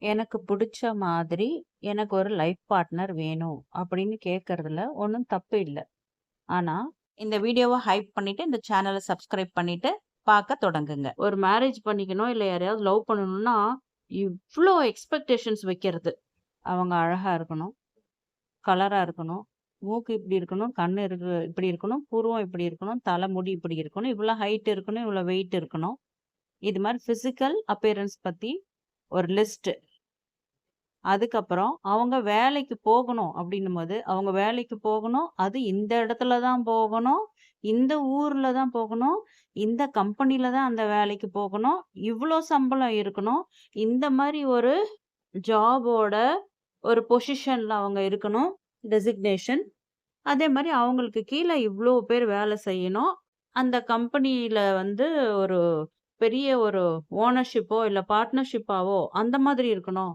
எனக்கு புடிச்ச மாதிரி எனக்கு ஒரு லைஃப் பார்ட்னர் வேணும் அப்படின்னு கேட்கறதுல ஒண்ணும் தப்பு இல்ல. ஆனா, இந்த வீடியோவ ஹைப் பண்ணிட்டு, இந்த சேனல சப்ஸ்கிரைப் பண்ணிட்டு பார்க்க தொடங்குங்க. ஒரு மேரேஜ் பண்ணிக்கணும், இல்ல யாரையாவது லவ் பண்ணணும்னா, இவ்ளோ எக்ஸ்பெக்டேஷன்ஸ் வைக்கிறது. அவங்க அழகா இருக்கணும், கலரா இருக்கணும், மூக்கு இப்படி இருக்கணும், கண்ணு இப்படி இருக்கணும், புருவம் இப்படி இருக்கணும், தலை முடி இப்படி இருக்கணும், இவ்வளோ ஹைட் இருக்கணும், இவ்வளோ வெயிட் இருக்கணும். இது மாரி பிசிக்கல் அப்பியரன்ஸ் பத்தி ஒரு லிஸ்ட். அதுக்கப்புறம் அவங்க வேலைக்கு போகணும் அப்படின்னும்போது, அவங்க வேலைக்கு போகணும். அது இந்த இடத்துல தான் போகணும். இந்த ஊர்ல தான் போகணும். இந்த கம்பெனில தான் அந்த வேலைக்கு போகணும். இவ்ளோ சம்பளம் இருக்கணும். இந்த மாரி ஒரு ஜாபோட ஒரு பொசிஷன்ல அவங்க இருக்கணும். டெசிக்னேஷன். அதே மாரி அவங்களுக்கு கீழ இவ்ளோ பேர் வேலை செய்யணும். அந்த கம்பெனியில வந்து ஒரு பெரிய ஒரு ஓனர்ஷிப்போ, இல்ல பார்ட்னர்ஷிப்பாவோ அந்த மாதிரி இருக்கணும்.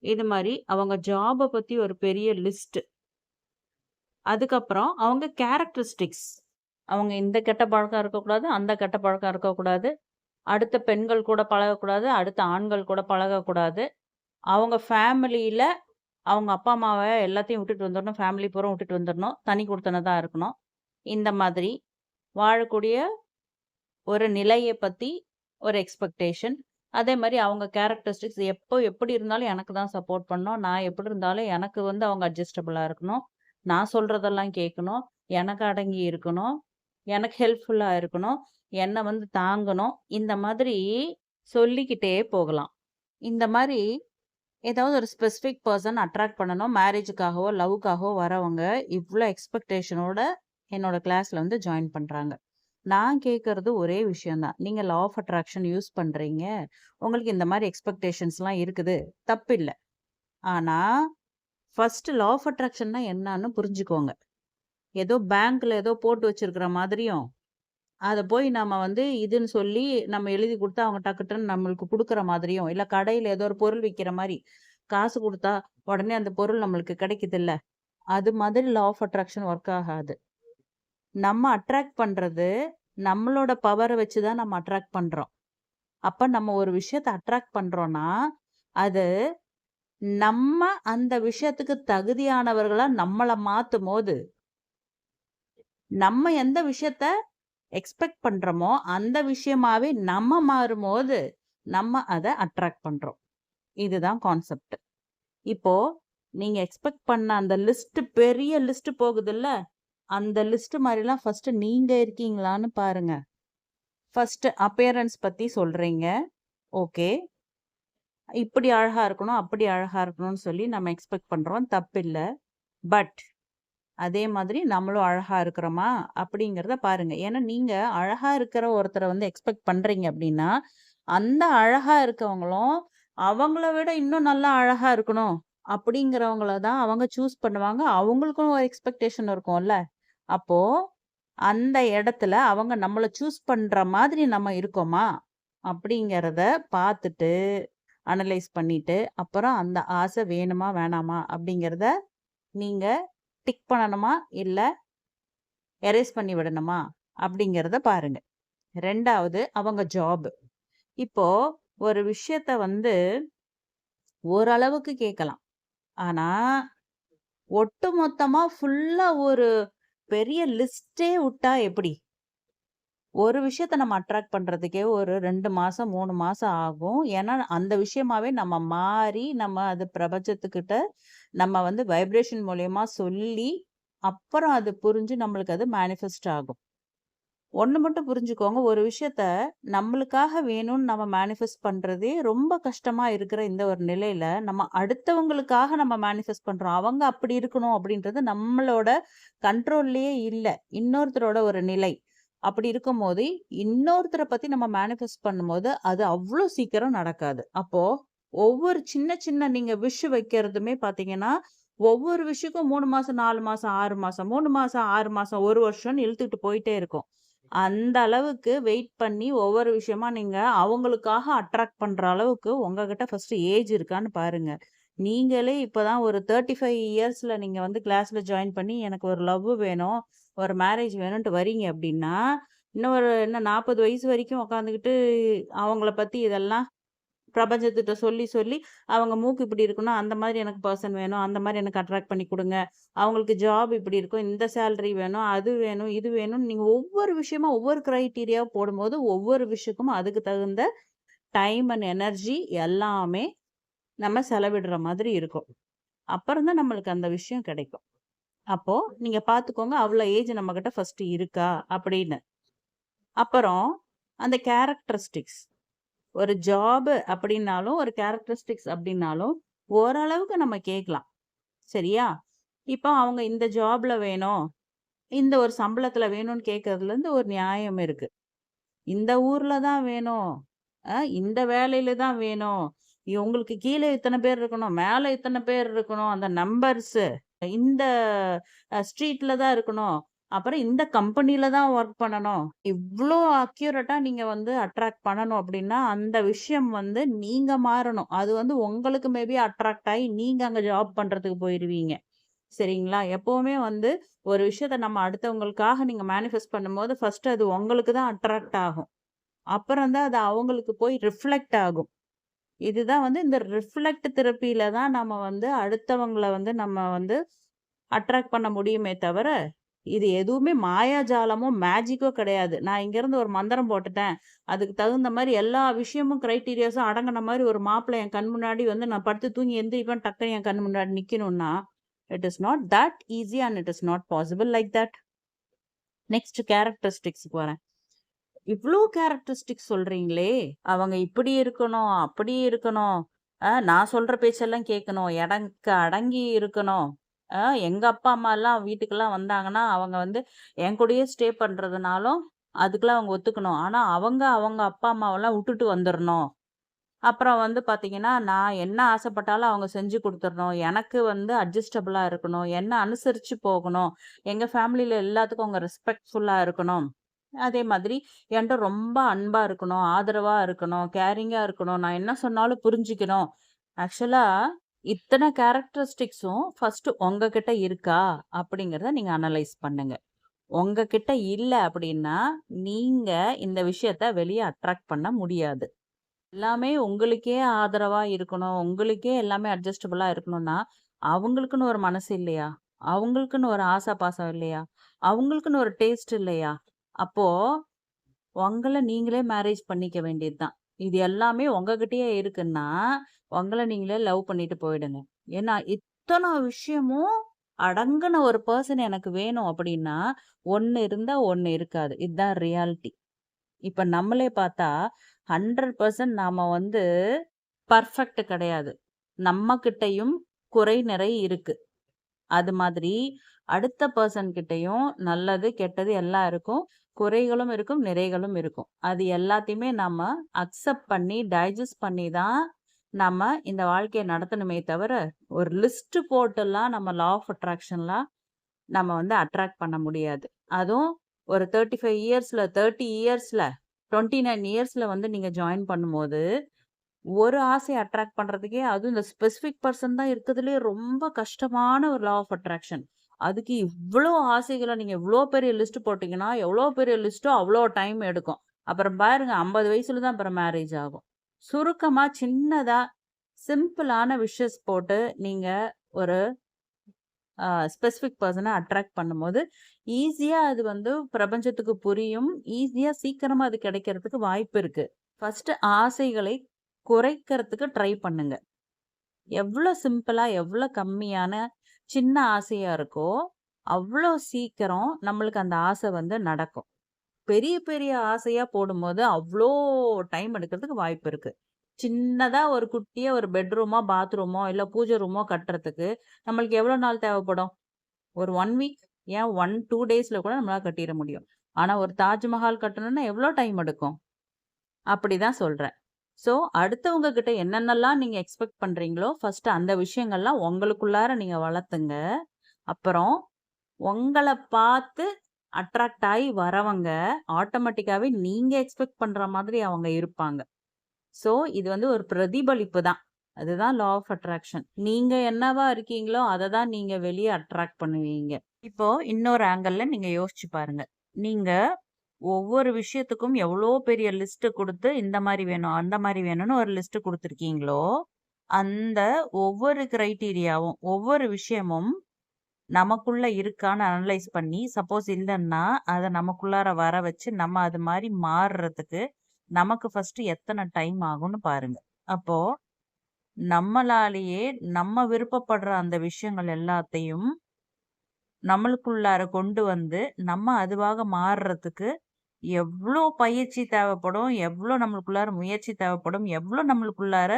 இது மாரி அவங்க ஜாப பத்தி ஒரு பெரிய லிஸ்ட். அதுக்கப்புறம் அவங்க கேரக்டரிஸ்டிக்ஸ். அவங்க இந்த கெட்ட பழக்கம் இருக்கக்கூடாது, அந்த கெட்ட பழக்கம் இருக்கக்கூடாது. அடுத்த பெண்கள் கூட பழகக்கூடாது, அடுத்த ஆண்கள் கூட பழகக்கூடாது. அவங்க ஃபேமிலியில அவங்க அப்பா, அம்மாவ எல்லாத்தையும் விட்டுட்டு வந்துரணும். ஃபேமிலி பூரா விட்டுட்டு வந்துரணும். தனி குடித்தனதா இருக்கணும். இந்த மாதிரி வாழக்கூடிய ஒரு நிலைய பத்தி ஒரு எக்ஸ்பெக்டேஷன். அதே மாரி அவங்க கேரக்டரிஸ்டிக்ஸ் எப்போ எப்படி இருந்தாலும் எனக்கு தான் சப்போர்ட் பண்ணணும். நான் எப்படி இருந்தாலும் எனக்கு வந்து அவங்க அட்ஜஸ்டபிளா இருக்கணும். நான் சொல்றதெல்லாம் கேட்கணும். எனக்கு அடங்கி இருக்கணும். எனக்கு ஹெல்ப்ஃபுல்லா இருக்கணும். என்ன வந்து தாங்கணும். இந்த மாதிரி சொல்லிக்கிட்டே போகலாம். இந்த மாரி ஏதாவது ஒரு ஸ்பெசிஃபிக் பெர்சன் அட்ராக்ட் பண்ணணும். மேரேஜுக்காகவோ, லவ்வுக்காகவோ வரவங்க இவ்ளோ எக்ஸ்பெக்டேஷனோட என்னோட கிளாஸ்ல வந்து ஜாயின் பண்றாங்க. நான் கேட்கறது ஒரே விஷயம் தான். நீங்க லா ஆஃப் அட்ராக்ஷன் யூஸ் பண்றீங்க. உங்களுக்கு இந்த மாரி எக்ஸ்பெக்டேஷன்ஸ்லாம் இருக்குது. தப்பில்ல. ஆனா, ஃபர்ஸ்ட் லா ஆஃப் அட்ராக்ஷன்னா என்னான்னு புரிஞ்சுக்கோங்க. ஏதோ பேங்க்ல ஏதோ போட்டு வச்சிருக்கிற மாதிரியும், அத போய் நம்ம வந்து இதுன்னு சொல்லி நம்ம எழுதி குடுத்தா அவங்க டக்கு டக்குன்னு நம்மளுக்கு குடுக்குற மாதிரியும், இல்ல கடையில ஏதோ ஒரு பொருள் விக்கிற மாரி, காசு குடுத்தா உடனே அந்த பொருள் நம்மளுக்கு கிடைக்குதுல்ல. அது மாதிரி லா ஆஃப் அட்ராக்ஷன் ஒர்க் ஆகாது. நம்ம அட்ராக்ட் பண்றது, நம்மளோட பவர வச்சு தான் நம்ம அட்ராக்ட் பண்றோம். அப்ப நம்ம ஒரு விஷயத்த அட்ராக்ட் பண்றோம்னா, அது நம்ம அந்த விஷயத்துக்கு தகுதியானவர்களா நம்மள மாத்தும்போது, நம்ம எந்த விஷயத்த எக்ஸ்பெக்ட் பண்றோமோ, அந்த விஷயமாவே நம்ம மாறும்போது, நம்ம அத அட்ராக்ட் பண்றோம். இதுதான் கான்செப்ட். இப்போ நீங்க எக்ஸ்பெக்ட் பண்ண அந்த லிஸ்ட் பெரிய லிஸ்ட் போகுதுல்ல, அந்த லிஸ்ட் மாரிலாம் ஃபர்ஸ்ட் நீங்க இருக்கீங்களான்னு பாருங்க. ஃபர்ஸ்ட் அப்பியரன்ஸ் பத்தி சொல்றீங்க. ஓகே. இப்படி அழகா இருக்கணும், அப்படி அழகா இருக்கணும்னு சொல்லி நம்ம எக்ஸ்பெக்ட் பண்றோம். தப்பில்ல. பட் அதே மாதிரி நம்மளும் அழகா இருக்கிறோமா? அப்படிங்கிறத பாருங்க. ஏன்னா நீங்க அழகா இருக்கிற ஒருத்தர வந்து எக்ஸ்பெக்ட் பண்றீங்க அப்படின்னா, அந்த அழகா இருக்கவங்களும், அவங்கள விட இன்னும் நல்லா அழகா இருக்கணும் அப்படிங்கிறவங்கள தான் அவங்க சூஸ் பண்ணுவாங்க. அவங்களுக்கும் ஒரு எக்ஸ்பெக்டேஷன் இருக்கும்ல. அப்போ அந்த இடத்துல அவங்க நம்மள சூஸ் பண்ற மாதிரி நம்ம இருக்கோமா? அப்படிங்கிறத பார்த்துட்டு, அனலைஸ் பண்ணிட்டு, அப்புறம் அந்த ஆசை வேணுமா? வேணாமா? அப்படிங்கிறத நீங்க டிக் பண்ணணுமா? இல்ல எரேஸ் பண்ணி விடணுமா? அப்படிங்கிறத பாருங்க. 2வது அவங்க ஜாப். இப்போ ஒரு விஷயத்த வந்து ஓரளவுக்கு கேட்கலாம். ஆனா, ஒட்டுமொத்தமா ஃபுல்லா ஒரு பெரிய லிஸ்ட்டே உட்டா எப்படி? ஒரு விஷயத்த நம்ம அட்ராக்ட் பண்றதுக்கே ஒரு 2 மாசம், 3 மாசம் ஆகும். ஏன்னா, அந்த விஷயமாவே நம்ம மாறி, நம்ம அது பிரபஞ்சத்துக்கிட்ட நம்ம வந்து வைப்ரேஷன் மூலியமா சொல்லி, அப்புறம் அது புரிஞ்சு நம்மளுக்கு அது மேனிஃபெஸ்ட் ஆகும். ஒண்ணு மட்டும் புரிஞ்சுக்கோங்க, ஒரு விஷயத்த நம்மளுக்காக வேணும்னு நம்ம மேனிஃபெஸ்ட் பண்றதே ரொம்ப கஷ்டமா இருக்கிற இந்த ஒரு நிலையில, நம்ம அடுத்தவங்களுக்காக நம்ம மேனிஃபெஸ்ட் பண்றோம். அவங்க அப்படி இருக்கணும் அப்படின்றது நம்மளோட கண்ட்ரோல்லயே இல்ல. இன்னொருத்தரோட ஒரு நிலை. அப்படி இருக்கும்போது, இன்னொருத்தர பத்தி நம்ம மேனிஃபெஸ்ட் பண்ணும்போது, அது அவ்ளோ சீக்கிரம் நடக்காது. அப்போ ஒவ்வொரு சின்ன சின்ன நீங்க விஷ் வைக்கிறதுமே பார்த்தீங்கன்னா, ஒவ்வொரு விஷுக்கும் 3 மாசம், 4 மாசம், 6 மாசம், 3 மாசம், 6 மாசம், 1 வருஷம்னு இழுத்துட்டு போயிட்டே இருக்கும். அந்த அளவுக்கு வெயிட் பண்ணி ஒவ்வொரு விஷயமா நீங்க அவங்களுக்காக அட்ராக்ட் பண்ற அளவுக்கு உங்ககிட்ட ஃபர்ஸ்ட் ஏஜ் இருக்கான்னு பாருங்க. நீங்களே இப்பதான் ஒரு 35 இயர்ஸ்ல நீங்க வந்து கிளாஸ்ல ஜாயின் பண்ணி எனக்கு ஒரு லவ் வேணும், ஒரு மேரேஜ் வேணும்ன்ட்டு வரீங்க அப்படின்னா, இன்னும் ஒரு என்ன 40 வயசு வரைக்கும் உட்காந்துக்கிட்டு அவங்கள பத்தி இதெல்லாம் பிரபஞ்சத்திட்ட சொல்லி, சொல்லி அவங்க மூக்கு இப்படி இருக்கணும், அந்த மாதிரி எனக்கு பெர்சன் வேணும், அந்த மாதிரி எனக்கு அட்ராக்ட் பண்ணி குடுங்க. அவங்களுக்கு ஜாப் இப்படி இருக்கும், இந்த சேலரி வேணும், அது வேணும், இது வேணும்னு நீங்க ஒவ்வொரு விஷயமா ஒவ்வொரு கிரைட்டீரியாவா போடும்போது, ஒவ்வொரு விஷயக்கும் அதுக்கு தகுந்த டைம் அண்ட் எனர்ஜி எல்லாமே நம்ம செலவிடுற மாதிரி இருக்கும். அப்புறம் தான் நம்மளுக்கு அந்த விஷயம் கிடைக்கும். அப்போ நீங்க பார்த்துக்கோங்க, அவ்வளோ ஏஜ் நம்மகிட்ட ஃபர்ஸ்ட் இருக்கா அப்படின்னு. அப்புறம் அந்த கேரக்டரிஸ்டிக்ஸ். ஒரு ஜாப் அப்படின்னாலும், ஒரு கேரக்டரிஸ்டிக்ஸ் அப்படின்னாலும், ஓரளவுக்கு நம்ம கேட்கலாம். சரியா? இப்போ அவங்க இந்த ஜாப்ல வேணும், இந்த ஒரு சம்பளத்துல வேணும்னு கேட்கறதுலேருந்து ஒரு நியாயம் இருக்கு. இந்த ஊர்ல தான் வேணும், இந்த வேலையில தான் வேணும், உங்களுக்கு கீழ இத்தன பேர் இருக்கணும், மேல இத்தன பேர் இருக்கணும், அந்த நம்பர்ஸு, இந்த ஸ்ட்ரீட்ல தான் இருக்கணும், அப்புறம் இந்த கம்பெனில தான் ஒர்க் பண்ணணும். இவ்ளோ அக்யூரேட்டா நீங்க வந்து அட்ராக்ட் பண்ணணும் அப்படின்னா, அந்த விஷயம் வந்து நீங்க மாறணும். அது வந்து உங்களுக்கு மேபி அட்ராக்ட் ஆயி நீங்க அங்க ஜாப் பண்றதுக்கு போயிருவீங்க. சரிங்களா? எப்பவுமே வந்து ஒரு விஷயத்த நம்ம அடுத்தவங்களுக்காக நீங்க மேனிஃபெஸ்ட் பண்ணும்போது, ஃபர்ஸ்ட் அது உங்களுக்கு தான் அட்ராக்ட் ஆகும். அப்புறம் தான் அது அவங்களுக்கு போய் ரிஃப்ளெக்ட் ஆகும். இதுதான் வந்து இந்த ரிஃப்ளெக்ட் தெரப்பில தான் நம்ம வந்து அடுத்தவங்கள வந்து நம்ம வந்து அட்ராக்ட் பண்ண முடியுமே தவிர, இது எதுவுமே மாயாஜாலமோ, மேஜிக்கோ கிடையாது. நான் இங்கேருந்து ஒரு மந்திரம் போட்டுட்டேன். அதுக்கு தகுந்த மாரி எல்லா விஷயமும் கிரைட்டீரியாஸும் அடங்குன மாரி ஒரு மாப்பிள்ளை என் கண் முன்னாடி வந்து நான் படுத்து தூங்கி எந்திரிப்பேன், டக்குனு என் கண் முன்னாடி நிக்கணும்னா, it is not that easy and it is not possible like that. Next கேரக்டரிஸ்டிக்ஸ்க்கு வரேன். இவ்ளோ கேரக்டரிஸ்டிக்ஸ் சொல்றீங்களே! அவங்க இப்படி இருக்கணும், அப்படி இருக்கணும். நான் சொல்ற பேச்செல்லாம் கேட்கணும். எடக்கு அடங்கி இருக்கணும். எங்க அப்பா, அம்மாலாம் வீட்டுக்கெல்லாம் வந்தாங்கன்னா, அவங்க வந்து என் கூடயே ஸ்டே பண்றதுனாலும், அதுக்கெல்லாம் அவங்க ஒத்துக்கணும். ஆனா, அவங்க அவங்க அப்பா, அம்மாவெல்லாம் உட்டுட்டு வந்துரணும். அப்புறம் வந்து பார்த்தீங்கன்னா, நான் என்ன ஆசைப்பட்டாலும் அவங்க செஞ்சு குடுத்துறணும். எனக்கு வந்து அட்ஜஸ்டபிளா இருக்கணும். என்ன அனுசரிச்சு போகணும். எங்க ஃபேமிலில எல்லாத்துக்கும் அவங்க ரெஸ்பெக்ட்ஃபுல்லா இருக்கணும். அதே மாதிரி என்ட்ட ரொம்ப அன்பா இருக்கணும், ஆதரவா இருக்கணும், கேரிங்கா இருக்கணும். நான் என்ன சொன்னாலும் புரிஞ்சுக்கணும். ஆக்சுவலா இத்தன கேரக்டரிஸ்டிக்ஸும் ஃபர்ஸ்ட் உங்ககிட்ட இருக்கா? அப்படிங்கிறத நீங்க அனலைஸ் பண்ணுங்க. உங்ககிட்ட இல்ல அப்படின்னா, நீங்க இந்த விஷயத்த வெளிய அட்ராக்ட் பண்ண முடியாது. எல்லாமே உங்களுக்கே ஆதரவா இருக்கணும், உங்களுக்கே எல்லாமே அட்ஜஸ்டபிளா இருக்கணும்னா, அவங்களுக்குன்னு ஒரு மனசு இல்லையா? அவங்களுக்குன்னு ஒரு ஆசை, பாசம் இல்லையா? அவங்களுக்குன்னு ஒரு டேஸ்ட் இல்லையா? அப்போ உங்கள நீங்களே மேரேஜ் பண்ணிக்க வேண்டியது தான். இது எல்லாமே உங்ககிட்டயே இருக்குன்னா, உங்கள நீங்களே லவ் பண்ணிட்டு போயிடுங்க. ஏன்னா, இத்தன விஷயமும் அடங்குன ஒரு பெர்சன் எனக்கு வேணும் அப்படின்னா, ஒண்ணு இருந்தா ஒண்ணு இருக்காது. இதுதான் ரியாலிட்டி. இப்ப நம்மளே பார்த்தா 100% நாம வந்து பெர்ஃபெக்ட் கிடையாது. நம்மகிட்டயும் குறை, நிறை இருக்கு. அது மாதிரி அடுத்த பெர்சன் கிட்டயும் நல்லது, கெட்டது எல்லாம் இருக்கும். குறைகளும் இருக்கும், நிறைகளும் இருக்கும். அது எல்லாத்தையுமே நம்ம அக்செப்ட் பண்ணி, டைஜஸ்ட் பண்ணி தான் நம்ம இந்த வாழ்க்கைய நடத்தணுமே தவிர, ஒரு லிஸ்ட் போட்டுலாம் நம்ம லா ஆஃப் அட்ராக்ஷன்லாம் நம்ம வந்து அட்ராக்ட் பண்ண முடியாது. அதுவும் ஒரு 35 இயர்ஸ்ல, 30 இயர்ஸ்ல, 29 இயர்ஸ்ல வந்து நீங்க ஜாயின் பண்ணும்போது, ஒரு ஆசைய அட்ராக்ட் பண்றதுக்கே அதுவும் இந்த ஸ்பெசிஃபிக் பெர்சன் தான் இருக்கதுலயே ரொம்ப கஷ்டமான ஒரு லா ஆஃப் அட்ராக்ஷன். அதுக்கு இவ்ளோ ஆசைகள நீங்க இவ்ளோ பெரிய லிஸ்ட் போட்டீங்கன்னா, எவ்ளோ பெரிய லிஸ்ட்டோ அவ்ளோ டைம் எடுக்கும். அப்புறம் பாருங்க 50 வயசுல தான் அப்புறம் மேரேஜ் ஆகும். சுருக்கமா சின்னதா சிம்பிளான விஷஸ் போட்டு நீங்க ஒரு ஸ்பெசிஃபிக் பெர்சன அட்ராக்ட் பண்ணும்போது, ஈஸியா அது வந்து பிரபஞ்சத்துக்கு புரியும். ஈஸியா சீக்கிரமா அது கிடைக்கிறதுக்கு வாய்ப்பு இருக்கு. ஃபர்ஸ்ட்டு ஆசைகளை குறைக்கிறதுக்கு ட்ரை பண்ணுங்க. எவ்ளோ சிம்பிளா, எவ்ளோ கம்மியான சின்ன ஆசையா இருக்கோ, அவ்ளோ சீக்கிரம் நம்மளுக்கு அந்த ஆசை வந்து நடக்கும். பெரிய பெரிய ஆசையா போடும்போது, அவ்ளோ டைம் எடுக்கிறதுக்கு வாய்ப்பு இருக்கு. சின்னதா ஒரு குட்டியா ஒரு பெட்ரூமோ, பாத்ரூமோ, இல்ல பூஜை ரூமோ கட்டுறதுக்கு நம்மளுக்கு எவ்வளோ நாள் தேவைப்படும்? ஒரு 1 வீக், ஏன் 1, 2 டேஸ்ல கூட நம்மளால கட்டிற முடியும். ஆனா ஒரு தாஜ்மஹால் கட்டணும்னா எவ்வளோ டைம் எடுக்கும்? அப்படிதான் சொல்றேன். ஸோ, அடுத்தவங்க கிட்ட என்னென்னலாம் நீங்க எக்ஸ்பெக்ட் பண்றீங்களோ, ஃபர்ஸ்ட்டு அந்த விஷயங்கள்லாம் உங்களுக்குள்ளார நீங்க வளர்த்துங்க. அப்புறம் உங்கள பார்த்து அட்ராக்ட் ஆயி வரவங்க, ஆட்டோமேட்டிக்காவே நீங்க எக்ஸ்பெக்ட் பண்ற மாதிரி அவங்க இருப்பாங்க. ஸோ, இது வந்து ஒரு பிரதிபலிப்பு தான். அதுதான் லா ஆஃப் அட்ராக்ஷன். நீங்க என்னவா இருக்கீங்களோ, அத தான் நீங்க வெளிய அட்ராக்ட் பண்ணுவீங்க. இப்போ இன்னொரு ஆங்கிள்ல நீங்க யோசிச்சு பாருங்க. நீங்க ஒவ்வொரு விஷயத்துக்கும் எவ்வளோ பெரிய லிஸ்ட் குடுத்து, இந்த மாரி வேணும், அந்த மாரி வேணும்னு ஒரு லிஸ்ட் குடுத்துருக்கீங்களோ, அந்த ஒவ்வொரு கிரைட்டீரியாவும், ஒவ்வொரு விஷயமும் நமக்குள்ள இருக்கான்னு அனலைஸ் பண்ணி, சப்போஸ் இல்லன்னா, அத நமக்குள்ளார வர வச்சு, நம்ம அது மாரி மாறுறதுக்கு, நமக்கு ஃபர்ஸ்ட்டு எத்தன டைம் ஆகும்னு பாருங்க. அப்போ நம்மளாலேயே நம்ம விருப்பப்படுற அந்த விஷயங்கள் எல்லாத்தையும் நம்மளுக்குள்ளார கொண்டு வந்து, நம்ம அதுவாக மாறுறதுக்கு எவ்ளோ பயிற்சி தேவைப்படும், எவ்ளோ நம்மளுக்குள்ளார முயற்சி தேவைப்படும், எவ்ளோ நம்மளுக்குள்ளார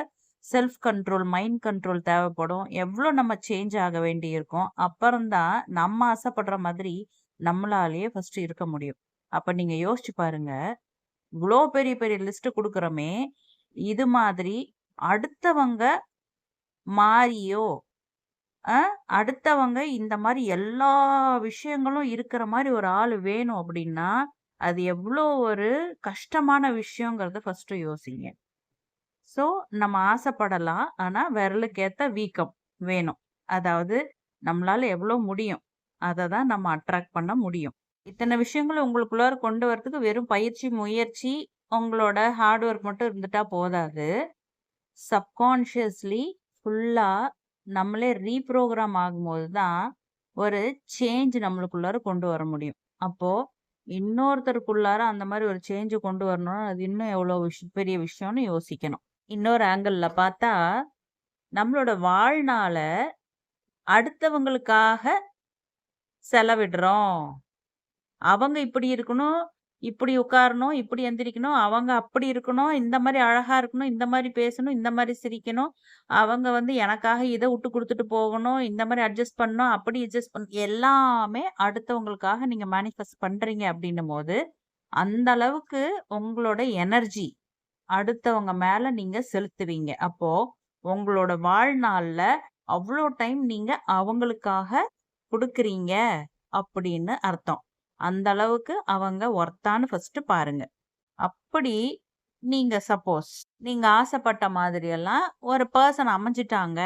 செல்ஃப் கண்ட்ரோல், மைண்ட் கண்ட்ரோல் தேவைப்படும், எவ்ளோ நம்ம சேஞ்ச் ஆக வேண்டியிருக்கும். அப்புறம் தான் நம்ம ஆசைப்படுற மாதிரி நம்மளாலேயே ஃபர்ஸ்ட்டு இருக்க முடியும். அப்ப நீங்க யோசிச்சு பாருங்க. இவ்ளோ பெரிய பெரிய லிஸ்ட் குடுக்குறோமே, இது மாதிரி அடுத்தவங்க மாறியோ அ அடுத்தவங்க இந்த மாரி எல்லா விஷயங்களும் இருக்கிற மாரி ஒரு ஆளு வேணும் அப்டின்னா, அது எவ்ளோ ஒரு கஷ்டமான விஷயங்கிறத ஃபர்ஸ்ட்டு யோசிங்க. ஸோ நம்ம ஆசைப்படலாம். ஆனா விரலுக்கேத்த வீக்கம் வேணும். அதாவது நம்மளால எவ்ளோ முடியும்? அத தான் நம்ம அட்ராக்ட் பண்ண முடியும். இத்தன விஷயங்கள உங்களுக்குள்ளார கொண்டு வரதுக்கு வெறும் பயிற்சி, முயற்சி, உங்களோட ஹார்ட் ஒர்க் மட்டும் இருந்துட்டா போதாது. சப்கான்ஷியஸ்லி ஃபுல்லா நம்மளே ரீப்ரோகிராம் ஆகும்போது தான், ஒரு சேஞ்ச் நம்மளுக்குள்ளார கொண்டு வர முடியும். அப்போ இன்னொருத்தருக்குள்ளார அந்த மாரி ஒரு சேஞ்ச கொண்டு வரணும்னா, அது இன்னும் எவ்வளோ பெரிய விஷயம்னு யோசிக்கணும். இன்னொரு ஆங்கிள்ல பார்த்தா, நம்மளோட வாழ்நாள அடுத்தவங்களுக்காக செலவிடுறோம். அவங்க இப்படி இருக்கணும், இப்படி உட்காரணும், இப்படி எந்திரிக்கணும், அவங்க அப்படி இருக்கணும், இந்த மாரி அழகா இருக்கணும், இந்த மாரி பேசணும், இந்த மாரி சிரிக்கணும், அவங்க வந்து எனக்காக இத விட்டு குடுத்துட்டு போகணும், இந்த மாரி அட்ஜஸ்ட் பண்ணணும், அப்படி அட்ஜஸ்ட் எல்லாமே அடுத்தவங்களுக்காக நீங்க மேனிஃபெஸ்ட் பண்றீங்க அப்படின்னும்போது, அந்த அளவுக்கு உங்களோட எனர்ஜி அடுத்தவங்க மேல நீங்க செலுத்துவீங்க. அப்போ உங்களோட வாழ்நாள்ல அவ்ளோ டைம் நீங்க அவங்களுக்காக குடுக்குறீங்க அப்படின்னு அர்த்தம். அந்த அளவுக்கு அவங்க ஒர்த்தான்னு ஃபர்ஸ்ட்டு பாருங்க. அப்படி நீங்க சப்போஸ் நீங்க ஆசைப்பட்ட மாதிரியெல்லாம் ஒரு பெர்சன் அமைஞ்சுட்டாங்க.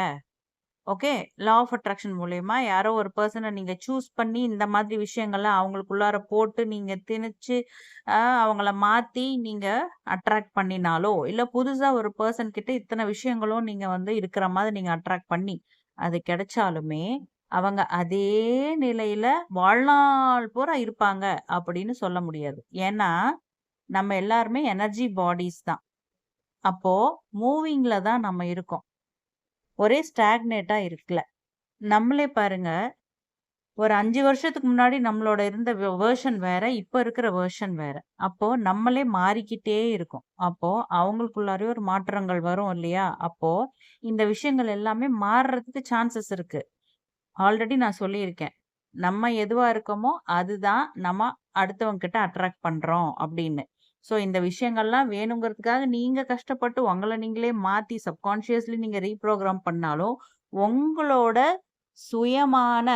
ஓகே. லா ஆஃப் அட்ராக்ஷன் மூலியமா யாரோ ஒரு பெர்சன நீங்க சூஸ் பண்ணி இந்த மாதிரி விஷயங்கள்லாம் அவங்களுக்குள்ளார போட்டு நீங்க திணிச்சு, அவங்கள மாத்தி நீங்க அட்ராக்ட் பண்ணினாலோ, இல்ல புதுசா ஒரு பெர்சன் கிட்ட இத்தன விஷயங்களும் நீங்க வந்து இருக்கிற மாதிரி நீங்க அட்ராக்ட் பண்ணி, அது கிடைச்சாலுமே, அவங்க அதே நிலையில வாழ்நாள் பூரா இருப்பாங்க அப்படின்னு சொல்ல முடியாது. ஏன்னா, நம்ம எல்லாருமே எனர்ஜி பாடிஸ் தான். அப்போ மூவிங்ல தான் நம்ம இருக்கோம். ஒரே ஸ்டாக்னேட்டா இருக்கல. நம்மளே பாருங்க, ஒரு 5 வருஷத்துக்கு முன்னாடி நம்மளோட இருந்த வெர்ஷன் வேற, இப்ப இருக்கிற வெர்ஷன் வேற. அப்போ நம்மளே மாறிக்கிட்டே இருக்கோம். அப்போ அவங்களுக்குள்ளாரயே ஒரு மாற்றங்கள் வரும் இல்லையா? அப்போ இந்த விஷயங்கள் எல்லாமே மாறுறதுக்கு சான்சஸ் இருக்கு. ஆல்ரெடி நான் சொல்லியிருக்கேன். நம்ம எதுவா இருக்கோமோ, அதுதான் நம்ம அடுத்தவங்க கிட்ட அட்ராக்ட் பண்றோம் அப்படின்னு. ஸோ இந்த விஷயங்கள்லாம் வேணுங்கிறதுக்காக நீங்க கஷ்டப்பட்டு உங்கள நீங்களே மாத்தி சப்கான்ஷியஸ்லி நீங்க ரீப்ரோகிராம் பண்ணாலும், உங்களோட சுயமான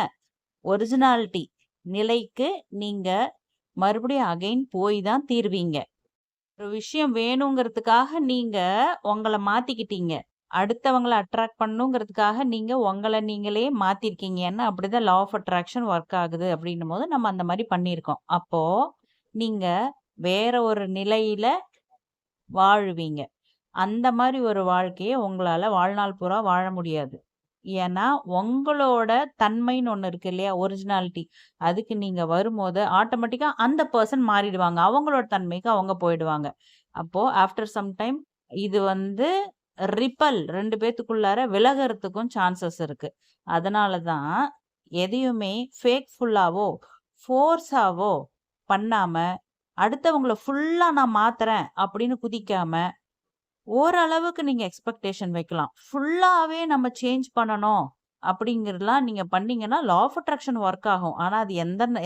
ஒரிஜினாலிட்டி நிலைக்கு நீங்க மறுபடியும் அகைன் போய் தான் தீருவீங்க. ஒரு விஷயம் வேணுங்கிறதுக்காக நீங்க உங்கள மாத்திக்கிட்டீங்க. அடுத்தவங்கள அட்ராக்ட் பண்ணணுங்கிறதுக்காக நீங்க உங்கள நீங்களே மாத்திருக்கீங்க. ஏன்னா அப்படிதான் லா ஆஃப் அட்ராக்ஷன் ஒர்க் ஆகுது அப்படின்னும்போது நம்ம அந்த மாரி பண்ணியிருக்கோம். அப்போ நீங்க வேற ஒரு நிலையில வாழுவீங்க. அந்த மாரி ஒரு வாழ்க்கைய உங்களால வாழ்நாள் பூரா வாழ முடியாது. ஏன்னா, உங்களோட தன்மைன்னு ஒண்ணு இருக்கு இல்லையா? ஒரிஜினாலிட்டி. அதுக்கு நீங்க வரும்போது ஆட்டோமேட்டிக்கா அந்த பெர்சன் மாறிடுவாங்க. அவங்களோட தன்மைக்கு அவங்க போயிடுவாங்க. அப்போ ஆஃப்டர் சம் டைம் இது வந்து 2 பேத்துக்குள்ளார விலகறதுக்கும் சான்சஸ் இருக்கு. அதனால தான் எதையுமே ஃபேக்ஃபுல்லாவோ, ஃபோர்ஸாவோ பண்ணாம, அடுத்தவங்கள ஃபுல்லா நான் மாத்துறேன் அப்படின்னு குதிக்காம ஓரளவுக்கு நீங்க எக்ஸ்பெக்டேஷன் வைக்கலாம். ஃபுல்லாவே நம்ம சேஞ்ச் பண்ணணும் அப்படிங்கிறதெல்லாம் நீங்க பண்ணீங்கன்னா, லா ஆஃப் அட்ராக்ஷன் ஒர்க் ஆகும். ஆனா அது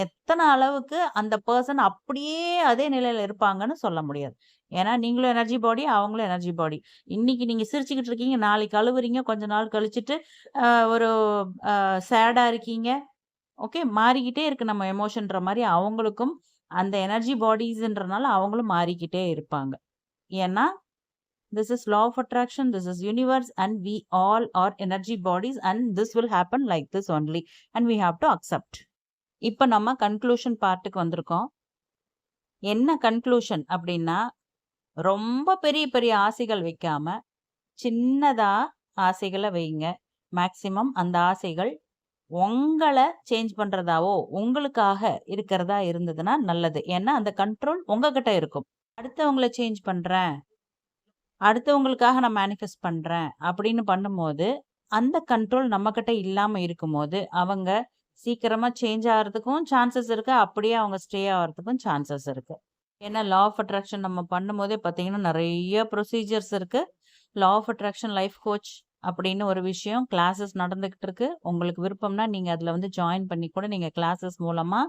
எத்தன அளவுக்கு அந்த பெர்சன் அப்படியே அதே நிலையில இருப்பாங்கன்னு சொல்ல முடியாது. ஏன்னா நீங்களும் எனர்ஜி பாடி, அவங்களும் எனர்ஜி பாடி. இன்னைக்கு நீங்க சிரிச்சுக்கிட்டு இருக்கீங்க, நாளைக்கு அழுவுறீங்க, கொஞ்ச நாள் கழிச்சுட்டு ஒரு சேடா இருக்கீங்க. ஓகே. மாறிக்கிட்டே இருக்கு நம்ம எமோஷன்ற மாரி அவங்களுக்கும் அந்த எனர்ஜி பாடிஸ்ன்றனால அவங்களும் மாறிக்கிட்டே இருப்பாங்க. ஏன்னா this is law of attraction, this is universe, and we all are energy bodies, and this will happen like this only, and we have to accept. இப்ப நம்ம கன்க்ளூஷன் பார்ட்டுக்கு வந்திருக்கோம். என்ன கன்க்ளூஷன் அப்படின்னா, ரொம்ப பெரிய பெரிய ஆசைகள் வைக்காம, சின்னதா ஆசைகள வைங்க. மேக்ஸிமம் அந்த ஆசைகள் உங்கள சேஞ்ச் பண்றதாவோ, உங்களுக்காக இருக்கிறதா இருந்ததுன்னா நல்லது. ஏன்னா, அந்த கண்ட்ரோல் உங்ககிட்ட இருக்கும். அடுத்தவங்கள சேஞ்ச் பண்றேன், அடுத்தவங்களுக்காக நான் மேனிஃபெஸ்ட் பண்றேன் அப்படின்னு பண்ணும்போது, அந்த கண்ட்ரோல் நம்மகிட்ட இல்லாம இருக்கும்போது, அவங்க சீக்கிரமா சேஞ்ச் ஆகுறதுக்கும் சான்சஸ் இருக்கு. அப்படியே அவங்க ஸ்டே ஆகுறதுக்கும் சான்சஸ் இருக்கு. ஏன்னா, லா ஆஃப் அட்ராக்ஷன் நம்ம பண்ணும்போதே பார்த்தீங்கன்னா, நெறைய ப்ரொசீஜர்ஸ் இருக்கு. Law of attraction life coach அப்படின்னு ஒரு விஷயம் கிளாஸஸ் நடந்துகிட்டு இருக்கு. உங்களுக்கு விருப்பம்னா, நீங்க அதுல வந்து ஜாயின் பண்ணி கூட நீங்க கிளாஸஸ் மூலமா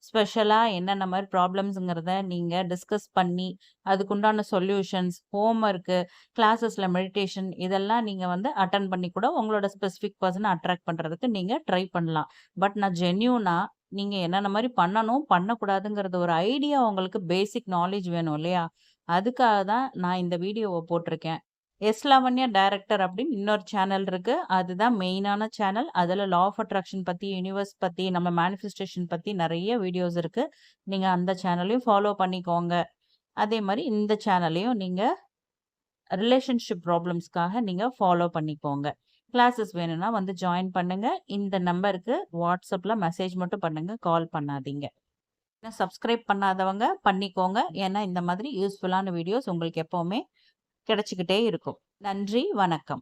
ஸ்பெஷலா என்னென்ன மாரி ப்ராப்ளம்ஸ்ங்கிறத நீங்க டிஸ்கஸ் பண்ணி, அதுக்குண்டான சொல்யூஷன்ஸ், ஹோம் ஒர்க்கு, கிளாஸஸ்ல மெடிடேஷன் இதெல்லாம் நீங்க வந்து அட்டெண்ட் பண்ணி கூட உங்களோட ஸ்பெசிஃபிக் பெர்சன அட்ராக்ட் பண்றதுக்கு நீங்க ட்ரை பண்ணலாம். பட் நான் ஜென்யூனா நீங்க என்னென்ன மாரி பண்ணணும், பண்ணக்கூடாதுங்கிறது ஒரு ஐடியா உங்களுக்கு பேசிக் நாலேட்ஜ் வேணும் இல்லையா? அதுக்காக தான் நான் இந்த வீடியோவ போட்டிருக்கேன். எஸ் லாவண்யா டைரக்டர் அப்படின்னு இன்னொரு சேனல் இருக்கு. அதுதான் மெயினான சேனல். அதுல லா ஆஃப் அட்ராக்ஷன் பத்தி, யுனிவர்ஸ் பத்தி, நம்ம மேனிஃபெஸ்டேஷன் பத்தி நெறைய வீடியோஸ் இருக்கு. நீங்க அந்த சேனலையும் ஃபாலோ பண்ணிக்கோங்க. அதே மாரி இந்த சேனலையும் நீங்க ரிலேஷன்ஷிப் ப்ராப்ளம்ஸ்க்காக நீங்க ஃபாலோ பண்ணிக்கோங்க. கிளாஸஸ் வேணும்னா வந்து ஜாயின் பண்ணுங்க. இந்த நம்பருக்கு WhatsAppல மெசேஜ் மட்டும் பண்ணுங்க. கால் பண்ணாதீங்க. இன்னும் சப்ஸ்கிரைப் பண்ணாதவங்க பண்ணிக்கோங்க. ஏன்னா இந்த மாதிரி யூஸ்ஃபுல்லான வீடியோஸ் உங்களுக்கு எப்பவுமே கிடைச்சுக்கிட்டே இருக்கும். நன்றி, வணக்கம்.